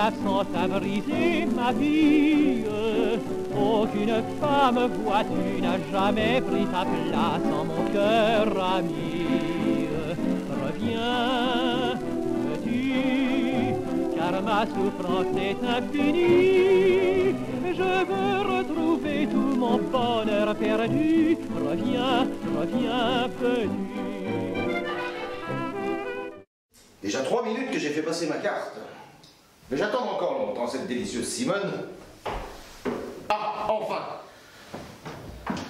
l'absence a brisé ma vie. Aucune femme, vois-tu, n'a jamais pris ta place en mon cœur ami. Reviens, veux-tu, car ma souffrance est infinie. Je veux retrouver tout mon bonheur perdu. Reviens, reviens, veux-tu. Déjà 3 minutes que j'ai fait passer ma carte. Mais j'attends encore longtemps cette délicieuse Simone. Ah, enfin!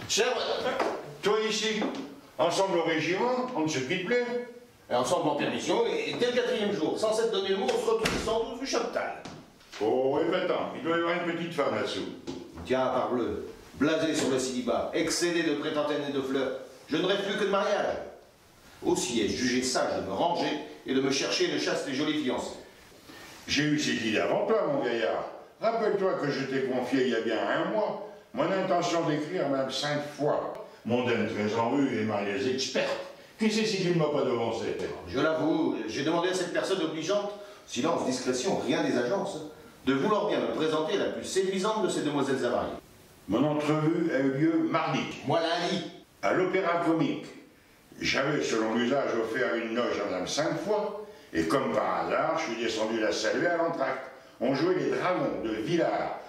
Cher... Toi ici, ensemble au régiment, on ne se quitte plus. Et ensemble en permission, et dès le 4e jour, sans s'être donné le mot, on se retrouve sans doute rue Chaptal. Oh, et maintenant, il doit y avoir une petite femme là-dessous. Tiens, parbleu, blasé sur le célibat, excédé de prétentaines et de fleurs, je ne rêve plus que de mariage. Aussi ai-je jugé sage de me ranger et de me chercher une chaste et jolie fiancée. J'ai eu cette idée avant toi, mon gaillard. Rappelle-toi que je t'ai confié il y a bien 1 mois mon intention d'écrire même 5 fois. Mondaine très en vue et mariée experte. Qui c'est si tu ne m'as pas devancé? Je l'avoue, j'ai demandé à cette personne obligeante, silence, discrétion, rien des agences, de vouloir bien me présenter la plus séduisante de ces demoiselles avariées. Mon entrevue a eu lieu mardi. Moi lundi. À l'Opéra Comique. J'avais, selon l'usage, offert une loge à madame 5 fois, et comme par hasard, je suis descendu la saluer à l'entracte. On jouait les dragons de Villars,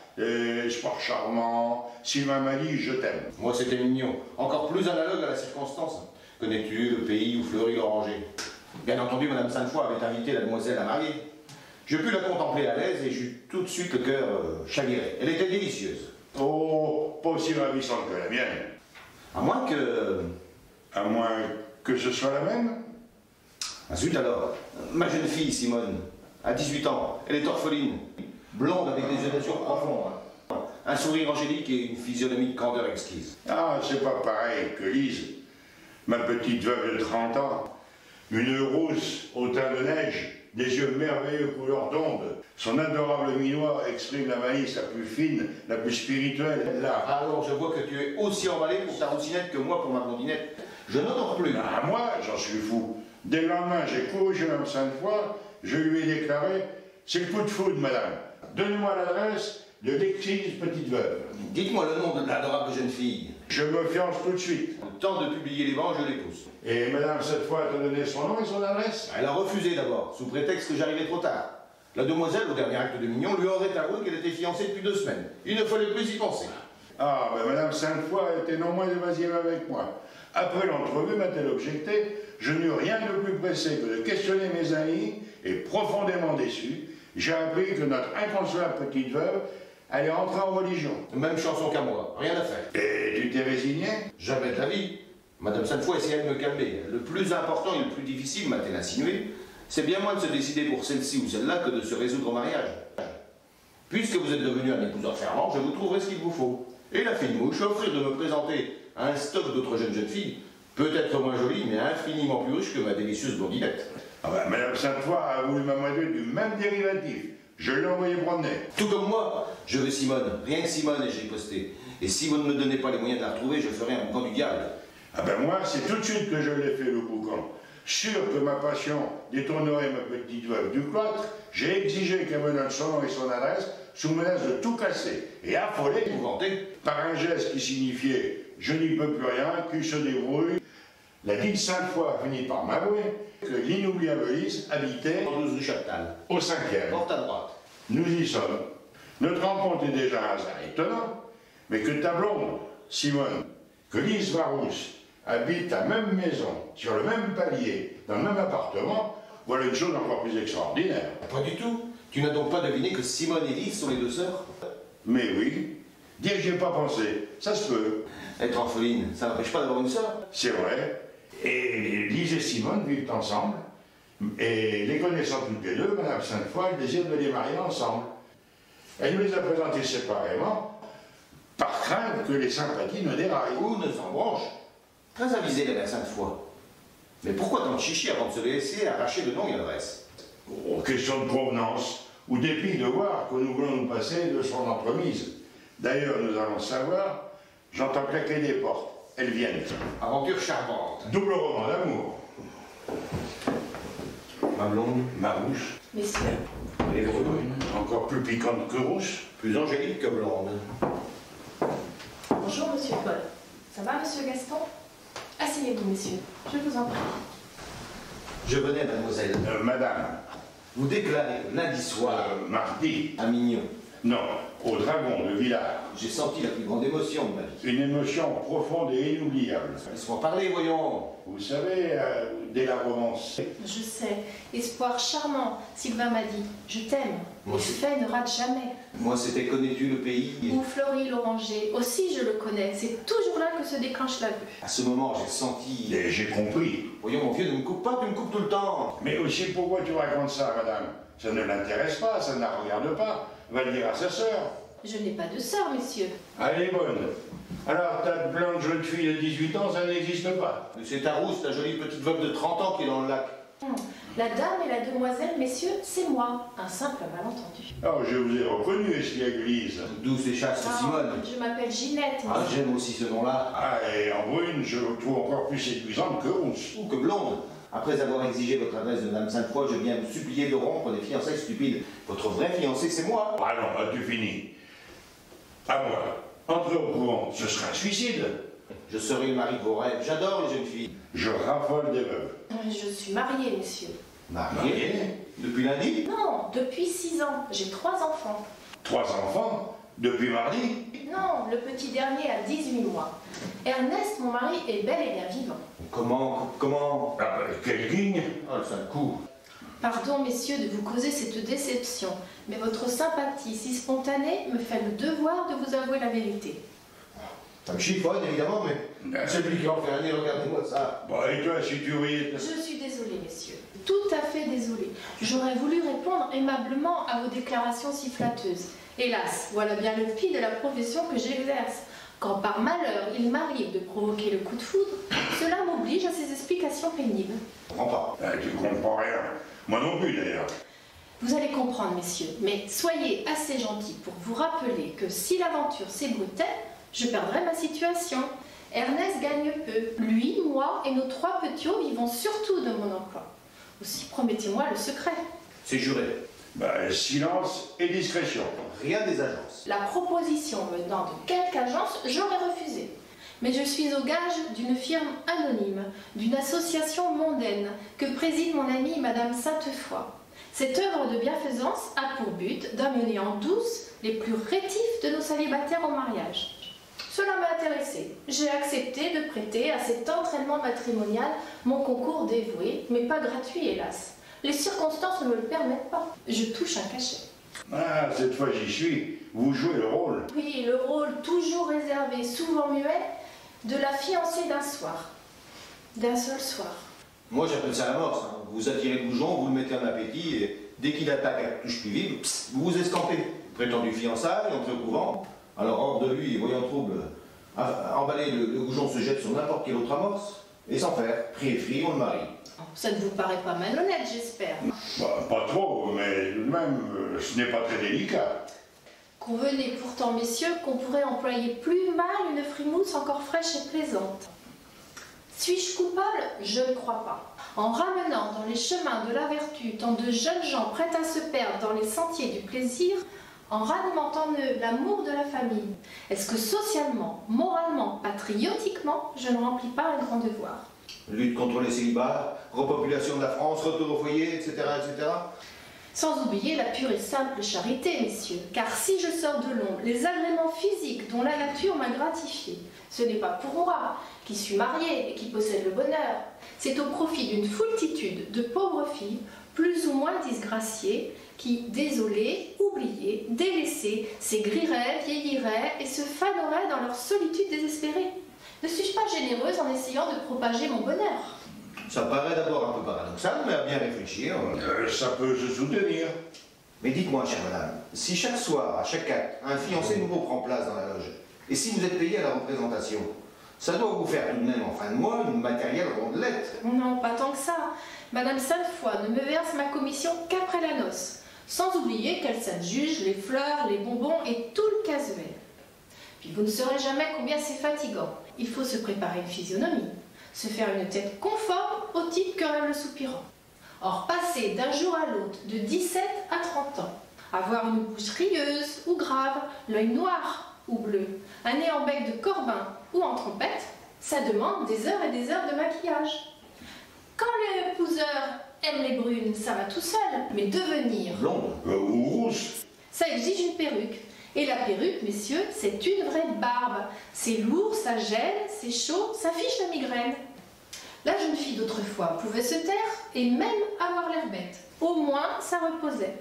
Sport Charmant, Sylvain m'a dit je t'aime. Moi c'était mignon, encore plus analogue à la circonstance. Connais-tu le pays où fleurit l'oranger? Bien entendu, madame Sainte-Foy avait invité la demoiselle à marier. Je pus la contempler à l'aise et j'eus tout de suite le cœur chaviré. Elle était délicieuse. Oh, pas aussi ravissante que la mienne. À moins que... À moins que ce soit la même? Zut alors, ma jeune fille Simone, à 18 ans, elle est orpheline, blonde avec des yeux d'azur profonds, un sourire angélique et une physionomie de candeur exquise. Ah, c'est pas pareil que Lise, ma petite veuve de 30 ans, une rousse au teint de neige, des yeux merveilleux couleur d'onde. Son adorable minois exprime la malice la plus fine, la plus spirituelle. Là. Alors je vois que tu es aussi emballé pour ta roussinette que moi pour ma blondinette. Je n'en plus. Ah, moi, j'en suis fou. Dès le lendemain, j'ai couru chez Mme Sainte-Foy, je lui ai déclaré « C'est le coup de foudre, madame. Donnez-moi l'adresse de l'exquise petite veuve. » Dites-moi le nom de l'adorable jeune fille. Je me fiance tout de suite. Le temps de publier les vents, je l'épouse. Et madame, cette fois, t'a donné son nom et son adresse? Elle a refusé d'abord, sous prétexte que j'arrivais trop tard. La demoiselle, au dernier acte de Mignon, lui aurait avoué qu'elle était fiancée depuis 2 semaines. Il ne fallait plus y penser. Ah, ben madame Sainte-Foy était non moins évasive avec moi. Après l'entrevue, m'a-t-elle objecté, je n'eus rien de plus pressé que de questionner mes amis, et profondément déçu, j'ai appris que notre inconsolable petite veuve allait entrer en religion. Même chanson qu'à moi, rien à faire. Et tu t'es résigné? Jamais de la vie. Madame Sainte-Foy essayait de me calmer. Le plus important et le plus difficile, m'a-t-elle insinué, c'est bien moins de se décider pour celle-ci ou celle-là que de se résoudre au mariage. Puisque vous êtes devenu un épouseur fervent, je vous trouverai ce qu'il vous faut. Et la fine mouche offrir de me présenter à un stock d'autres jeunes filles, peut-être moins jolies, mais infiniment plus riches que ma délicieuse blondinette. Ah ben, madame Sainte-Foy a voulu m'amadouer du même dérivatif. Je l'ai envoyé promener. Tout comme moi, je veux Simone, rien que Simone, et j'ai posté. Et si vous ne me donnez pas les moyens de la retrouver, je ferai un camp du diable. Ah ben moi, c'est tout de suite que je l'ai fait le boucan. Sûr que ma passion détournerait ma petite veuve du cloître, j'ai exigé qu'elle me donne son nom et son adresse, sous menace de tout casser. Et affolé, Vous vantez par un geste qui signifiait « je n'y peux plus rien, qu'il se débrouille », la dite Sainte-Foy a fini par m'avouer que l'inoubliable Lise habitait 12 rue Chaptal. au 5e. Porte à droite. Nous y sommes. Notre rencontre est déjà un hasard étonnant, mais que ta blonde, Simone, que Lise Varousse habitent la même maison, sur le même palier, dans le même appartement, voilà une chose encore plus extraordinaire. Pas du tout. Tu n'as donc pas deviné que Simone et Lise sont les 2 sœurs? Mais oui, dire que j'y ai pas pensé, ça se peut. Être orpheline, ça n'empêche pas d'avoir une sœur. C'est vrai. Et Lise et Simone vivent ensemble, et les connaissant toutes les deux, madame Sainte-Foy désire de les marier ensemble. Elle nous les a présentés séparément, par crainte que les sympathies ne déraillent. Ou ne s'embranchent. Très avisé la Sainte-Foy. Mais pourquoi tant de chichi avant de se laisser arracher le nom et l'adresse? Oh, question de provenance, ou dépit de voir que nous voulons nous passer de son entremise. D'ailleurs, nous allons savoir, j'entends claquer des portes. Elles viennent. Aventure charmante. Double roman d'amour. Ma blonde. Ma rouge. Messieurs. Et les Brune. Encore plus piquante que rouge. plus angélique que blonde. Bonjour, monsieur Paul. Ça va, monsieur Gaston? Asseyez-vous, messieurs. Je vous en prie. Je venais, mademoiselle, Madame. vous déclarer lundi soir Mardi. à Mignon. Non, au Dragon de Villars. J'ai senti la plus grande émotion de ma vie. Une émotion profonde et inoubliable. Laisse-moi parler, voyons. Vous savez, dès la romance. Je sais. Espoir charmant. Sylvain m'a dit. Je t'aime. Moi Les aussi. faits ne ratent jamais. Moi, c'était connais-tu le pays? Où fleurit l'oranger. Aussi, je le connais. C'est toujours là que se déclenche la vue. À ce moment, j'ai senti... Et j'ai compris. Voyons, mon vieux, ne me coupe pas, tu me coupes tout le temps. Mais aussi, pourquoi tu racontes ça, madame? Ça ne l'intéresse pas, ça ne la regarde pas. Va le dire à sa sœur. Je n'ai pas de sœur, messieurs. Elle est bonne. Alors, ta blonde jeune fille de 18 ans, ça n'existe pas. C'est ta rousse, ta jolie petite veuve de 30 ans qui est dans le lac. La dame et la demoiselle, messieurs, c'est moi. Un simple malentendu. Oh, je vous ai reconnu, espièglise. Douce et chaste Simone. Je m'appelle Ginette. Ah, j'aime aussi ce nom-là. Ah, et en brune, je vous trouve encore plus séduisante que rousse. Ou que blonde. Après avoir exigé votre adresse de Madame Sainte-Foy, je viens vous supplier de rompre des fiançailles stupides. Votre vrai fiancé, c'est moi. Ah non, tu finis. À moi. Entrer au courant, ce sera un suicide. Je serai le mari de vos rêves. J'adore les jeunes filles. Je raffole des veuves. Je suis mariée, messieurs. Mariée? Depuis lundi? Non, depuis 6 ans. J'ai 3 enfants. 3 enfants? Depuis mardi? Non, le petit dernier a 18 mois. Ernest, mon mari, est bel et bien vivant. Comment? Ah, quel guigne! Oh, le sale coup. Pardon, messieurs, de vous causer cette déception, mais votre sympathie si spontanée me fait le devoir de vous avouer la vérité. Ça me chiffonne, évidemment, mais c'est lui qui en fait un, regardez-moi ça. Bon, et toi, si tu riais... Je suis désolée, messieurs. Tout à fait désolée. J'aurais voulu répondre aimablement à vos déclarations si flatteuses. Hélas, voilà bien le pis de la profession que j'exerce. Quand par malheur il m'arrive de provoquer le coup de foudre, cela m'oblige à ces explications pénibles. Je comprends pas. Ah, tu comprends rien. Moi non plus, d'ailleurs. Vous allez comprendre, messieurs, mais soyez assez gentils pour vous rappeler que si l'aventure s'ébruitait, je perdrais ma situation. Ernest gagne peu. Lui, moi et nos 3 petits vivons surtout de mon emploi. Aussi, promettez-moi le secret. C'est juré. Bah, silence et discrétion. Rien des agences. La proposition venant de quelque agence, j'aurais refusé. Mais je suis au gage d'une firme anonyme, d'une association mondaine que préside mon amie Madame Sainte-Foy. Cette œuvre de bienfaisance a pour but d'amener en douce les plus rétifs de nos célibataires au mariage. Cela m'a intéressée. J'ai accepté de prêter à cet entraînement matrimonial mon concours dévoué, mais pas gratuit hélas. Les circonstances ne me le permettent pas. Je touche un cachet. Ah, cette fois j'y suis. Vous jouez le rôle. Oui, le rôle toujours réservé, souvent muet, de la fiancée d'un soir. D'un seul soir. Moi, j'appelle ça l'amorce. Hein. Vous attirez le bougeon, vous le mettez en appétit, et dès qu'il attaque à touche plus vive, pss, vous vous escampez. Prétendu fiançailles, entrez au couvent. Alors, hors de lui, voyant trouble, emballé, le goujon se jette sur n'importe quelle autre amorce, et sans faire, prie, on le marie. Ça ne vous paraît pas malhonnête, j'espère. Bah, pas trop, mais tout de même, ce n'est pas très délicat. Convenez pourtant, messieurs, qu'on pourrait employer plus mal une frimousse encore fraîche et plaisante. Suis-je coupable? Je ne crois pas. En ramenant dans les chemins de la vertu tant de jeunes gens prêts à se perdre dans les sentiers du plaisir, en ranimant en eux l'amour de la famille, est-ce que socialement, moralement, patriotiquement, je ne remplis pas un grand devoir? Lutte contre les célibats, repopulation de la France, retour au foyer, etc., etc. Sans oublier la pure et simple charité, messieurs, car si je sors de l'ombre les agréments physiques dont la nature m'a gratifié, ce n'est pas pour moi, qui suis mariée et qui possède le bonheur, c'est au profit d'une foultitude de pauvres filles, plus ou moins disgraciées, qui, désolées, oubliées, délaissées, s'aigriraient, vieilliraient et se faneraient dans leur solitude désespérée. Ne suis-je pas généreuse en essayant de propager mon bonheur? Ça paraît d'abord un peu paradoxal, mais à bien réfléchir. Ça peut se soutenir. Mais dites-moi, chère madame, si chaque soir, à chaque acte, un fiancé nouveau prend place dans la loge, et si vous êtes payé à la représentation, ça doit vous faire tout de même en fin de mois une matérielle rondelette. Non, pas tant que ça. Madame Sainte-Foy ne me verse ma commission qu'après la noce, sans oublier qu'elle s'adjuge les fleurs, les bonbons et tout le casuel. Puis vous ne saurez jamais combien c'est fatigant. Il faut se préparer une physionomie, se faire une tête conforme au type que rêve le soupirant. Or, passer d'un jour à l'autre, de 17 à 30 ans, avoir une bouche rieuse ou grave, l'œil noir ou bleu, un nez en bec de corbin ou en trompette, ça demande des heures et des heures de maquillage. Quand le pouseur aime les brunes, ça va tout seul, mais devenir Blonde. Ou rousse. ça exige une perruque. Et la perruque, messieurs, c'est une vraie barbe. C'est lourd, ça gèle, c'est chaud, ça fiche la migraine. La jeune fille d'autrefois pouvait se taire et même avoir l'air bête. Au moins, ça reposait.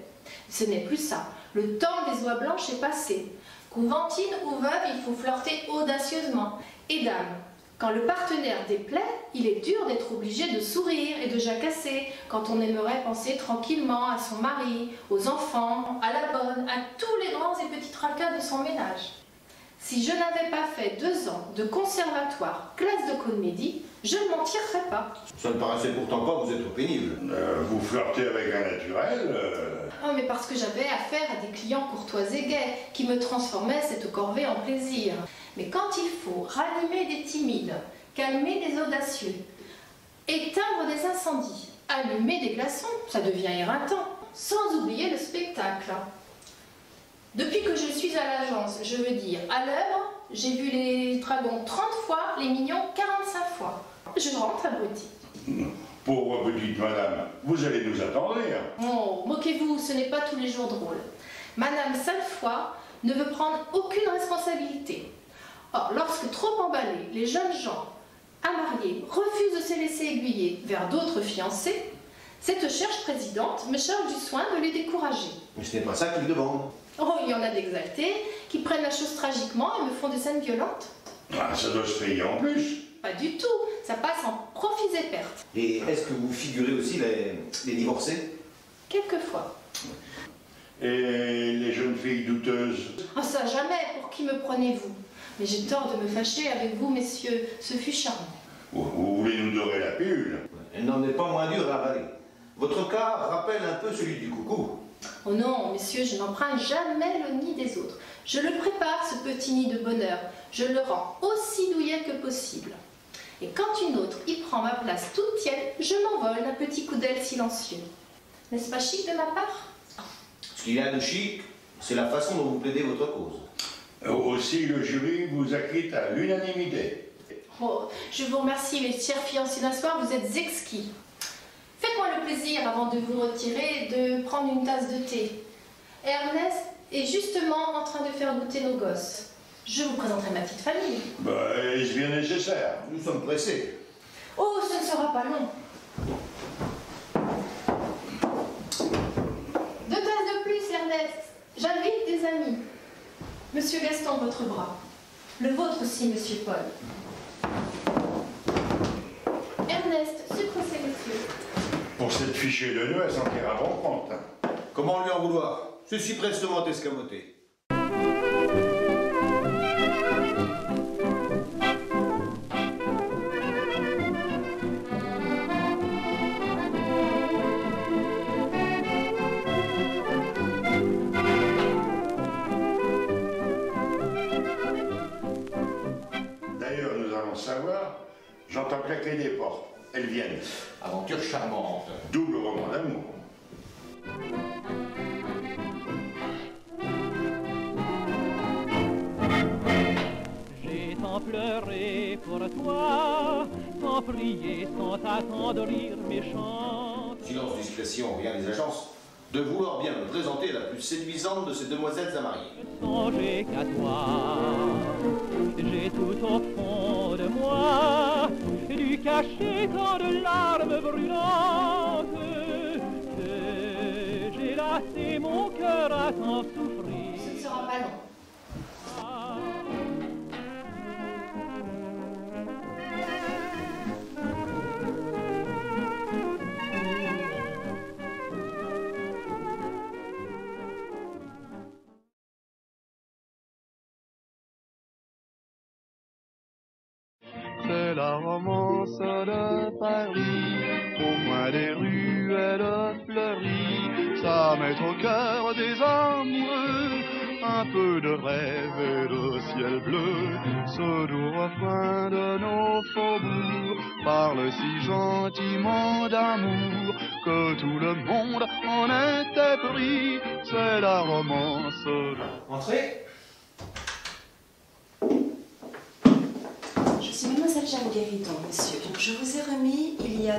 Ce n'est plus ça. Le temps des oies blanches est passé. Couventine ou veuve, il faut flirter audacieusement. Et dame, quand le partenaire déplaît, il est dur d'être obligé de sourire et de jacasser quand on aimerait penser tranquillement à son mari, aux enfants, à la bonne, à tous les grands et petits tracas de son ménage. Si je n'avais pas fait 2 ans de conservatoire, classe de comédie, je ne m'en tirerais pas. Ça ne paraissait pourtant pas vous être pénible. Vous flirtez avec un naturel. Oh, mais parce que j'avais affaire à des clients courtois et gais qui me transformaient cette corvée en plaisir. Mais quand il faut ranimer des timides, calmer des audacieux, éteindre des incendies, allumer des glaçons, ça devient éreintant, sans oublier le spectacle. Depuis que je suis à l'agence, je veux dire à l'œuvre, j'ai vu les dragons 30 fois, les mignons 45 fois. Je rentre abruti. Pauvre petite madame, vous allez nous attendrir. Oh, moquez-vous, ce n'est pas tous les jours drôle. Madame Sainte-Foy ne veut prendre aucune responsabilité. Or, lorsque trop emballés, les jeunes gens à marier refusent de se laisser aiguiller vers d'autres fiancés, cette chère présidente me charge du soin de les décourager. Mais ce n'est pas ça qu'ils demandent. Oh, il y en a d'exaltés qui prennent la chose tragiquement et me font des scènes violentes. Ah, ça doit se payer en plus. Pas du tout, ça passe en profits et pertes. Et est-ce que vous figurez aussi les divorcés? Quelquefois. Et les jeunes filles douteuses? Oh, ça jamais, pour qui me prenez-vous? Mais j'ai tort de me fâcher avec vous, messieurs, ce fut charmant. Vous voulez nous dorer la pilule? Elle n'en est pas moins dure à avaler. Votre cas rappelle un peu celui du coucou. Oh non, messieurs, je n'emprunte jamais le nid des autres. Je le prépare, ce petit nid de bonheur. Je le rends aussi douillet que possible. Et quand une autre y prend ma place toute tienne, je m'envole d'un petit coup d'aile silencieux. N'est-ce pas chic de ma part? Ce qu'il y a de chic, c'est la façon dont vous plaidez votre cause. Aussi, le jury vous acquitte à l'unanimité. Oh, je vous remercie, mes chers fiancés d'un soir, vous êtes exquis. Faites-moi le plaisir, avant de vous retirer, de prendre une tasse de thé. Ernest est justement en train de faire goûter nos gosses. Je vous présenterai ma petite famille. Est-ce bien nécessaire? Nous sommes pressés. Oh, ce ne sera pas long. 2 tasses de plus, Ernest. J'invite des amis. Monsieur Gaston, votre bras. Le vôtre aussi, Monsieur Paul. Ernest, sucre messieurs. Pour cette fichée de nœud, elle s'en tire à bon compte. Comment lui en vouloir? C'est si prestement escamoté. D'ailleurs, nous allons savoir, j'entends claquer des portes. Elles viennent. Aventure charmante. Double roman d'amour. J'ai tant pleuré pour toi, tant prié sans t'attendrir méchante. Silence, discrétion, rien des agences. De vouloir bien me présenter la plus séduisante de ces demoiselles à marier. Songer qu'à toi, j'ai tout au fond de moi dû cacher tant de larmes brûlantes que j'ai lassé mon cœur à t'en souffrir. Ce ne sera pas long. C'est la romance de Paris, au coin des ruelles fleuries, ça met au cœur des amoureux un peu de rêve et de ciel bleu. Ce doux refrain de nos faubourgs parle si gentiment d'amour que tout le monde en était pris. C'est la romance. Entrez. Je suis mademoiselle Jeanne Guéridon, monsieur. Je vous ai remis il y a